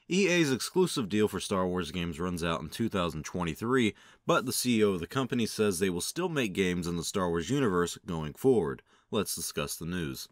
EA's exclusive deal for Star Wars games runs out in 2023, but the CEO of the company says they will still make games in the Star Wars universe going forward. Let's discuss the news.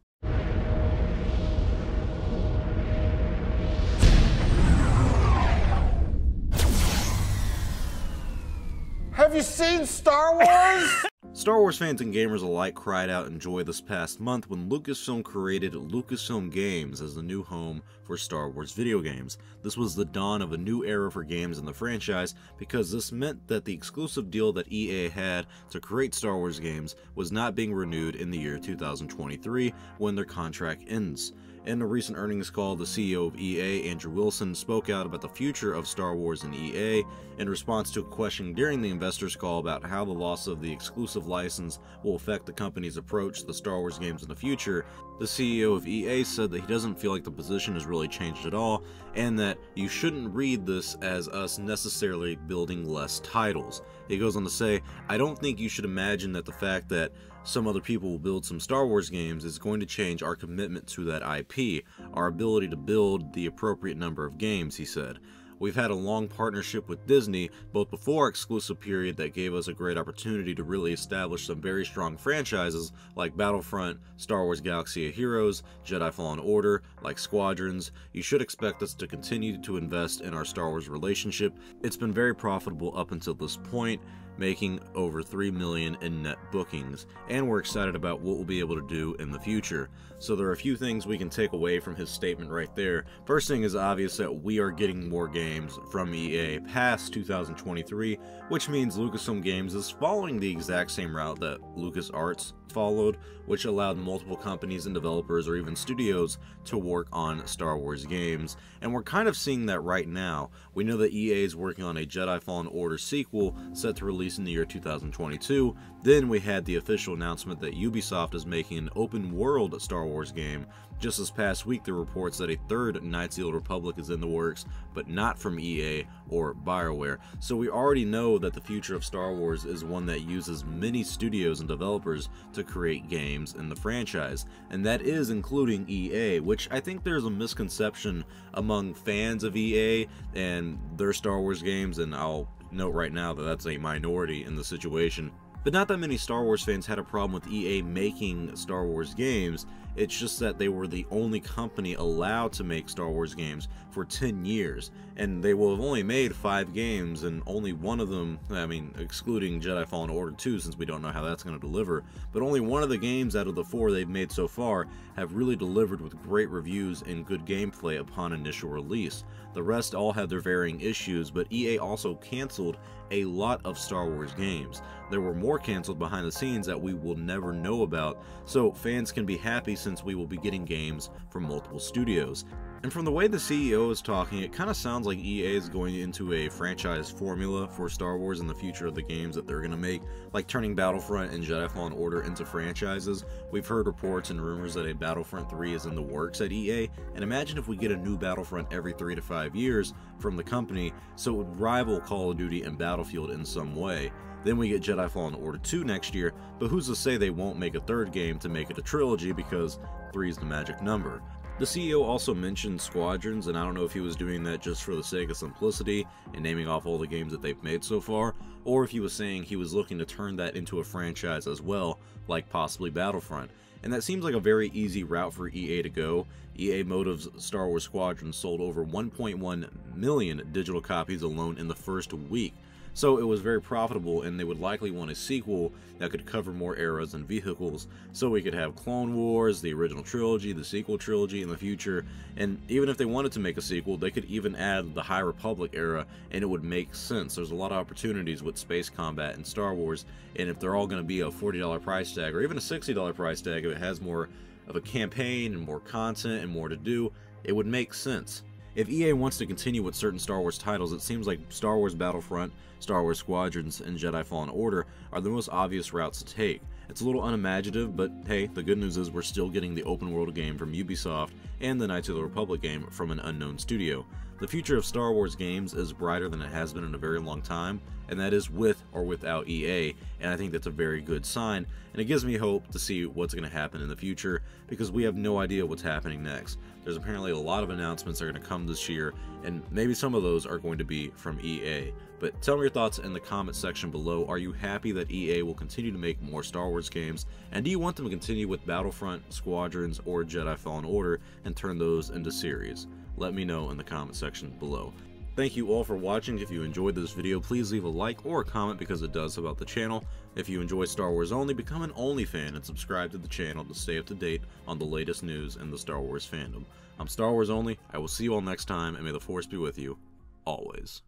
Have you seen Star Wars? Star Wars fans and gamers alike cried out in joy this past month when Lucasfilm created Lucasfilm Games as the new home for Star Wars video games. This was the dawn of a new era for games in the franchise because this meant that the exclusive deal that EA had to create Star Wars games was not being renewed in the year 2023 when their contract ends. In a recent earnings call, the CEO of EA, Andrew Wilson, spoke out about the future of Star Wars and EA in response to a question during the investors' call about how the loss of the exclusive license will affect the company's approach to the Star Wars games in the future. The CEO of EA said that he doesn't feel like the position has really changed at all, and that you shouldn't read this as us necessarily building less titles. He goes on to say, "I don't think you should imagine that the fact that some other people will build some Star Wars games is going to change our commitment to that IP, our ability to build the appropriate number of games," he said. "We've had a long partnership with Disney, both before our exclusive period that gave us a great opportunity to really establish some very strong franchises like Battlefront, Star Wars Galaxy of Heroes, Jedi Fallen Order, like Squadrons. You should expect us to continue to invest in our Star Wars relationship. It's been very profitable up until this point, making over $3 million in net bookings, and we're excited about what we'll be able to do in the future." So there are a few things we can take away from his statement right there. First thing is obvious that we are getting more games from EA past 2023, which means Lucasfilm Games is following the exact same route that LucasArts followed, which allowed multiple companies and developers or even studios to work on Star Wars games. And we're kind of seeing that right now. We know that EA is working on a Jedi Fallen Order sequel set to release in the year 2022. Then we had the official announcement that Ubisoft is making an open world Star Wars game. Just this past week, there were reports that a third Knights of the Old Republic is in the works, but not from EA or BioWare. So we already know that the future of Star Wars is one that uses many studios and developers to create games in the franchise, and that is including EA, which I think there's a misconception among fans of EA and their Star Wars games, and I'll note right now that that's a minority in the situation. But not that many Star Wars fans had a problem with EA making Star Wars games. It's just that they were the only company allowed to make Star Wars games for 10 years, and they will have only made 5 games, and only one of them, I mean, excluding Jedi Fallen Order 2, since we don't know how that's going to deliver, but only one of the games out of the 4 they've made so far have really delivered with great reviews and good gameplay upon initial release. The rest all had their varying issues, but EA also canceled a lot of Star Wars games. There were more canceled behind the scenes that we will never know about, so fans can be happy since we will be getting games from multiple studios. And from the way the CEO is talking, it kind of sounds like EA is going into a franchise formula for Star Wars in the future of the games that they're going to make, like turning Battlefront and Jedi Fallen Order into franchises. We've heard reports and rumors that a Battlefront 3 is in the works at EA, and imagine if we get a new Battlefront every 3 to 5 years from the company, so it would rival Call of Duty and Battlefield in some way. Then we get Jedi Fallen Order 2 next year, but who's to say they won't make a third game to make it a trilogy, because 3 is the magic number. The CEO also mentioned Squadrons, and I don't know if he was doing that just for the sake of simplicity and naming off all the games that they've made so far, or if he was saying he was looking to turn that into a franchise as well, like possibly Battlefront. And that seems like a very easy route for EA to go. EA Motive's Star Wars Squadrons sold over 1.1 million digital copies alone in the first week. So it was very profitable, and they would likely want a sequel that could cover more eras and vehicles, so we could have Clone Wars, the original trilogy, the sequel trilogy in the future, and even if they wanted to make a sequel, they could even add the High Republic era, and it would make sense. There's a lot of opportunities with space combat in Star Wars, and if they're all going to be a $40 price tag, or even a $60 price tag, if it has more of a campaign and more content and more to do, it would make sense. If EA wants to continue with certain Star Wars titles, it seems like Star Wars Battlefront, Star Wars Squadrons, and Jedi Fallen Order are the most obvious routes to take. It's a little unimaginative, but hey, the good news is we're still getting the open world game from Ubisoft and the Knights of the Republic game from an unknown studio. The future of Star Wars games is brighter than it has been in a very long time, and that is with or without EA, and I think that's a very good sign, and it gives me hope to see what's going to happen in the future, because we have no idea what's happening next. There's apparently a lot of announcements that are going to come this year, and maybe some of those are going to be from EA. But tell me your thoughts in the comment section below. Are you happy that EA will continue to make more Star Wars games, and do you want them to continue with Battlefront, Squadrons, or Jedi Fallen Order and turn those into series? Let me know in the comment section below. Thank you all for watching. If you enjoyed this video, please leave a like or a comment because it does help out the channel. If you enjoy Star Wars Only, become an Only fan and subscribe to the channel to stay up to date on the latest news in the Star Wars fandom. I'm Star Wars Only. I will see you all next time, and may the Force be with you, always.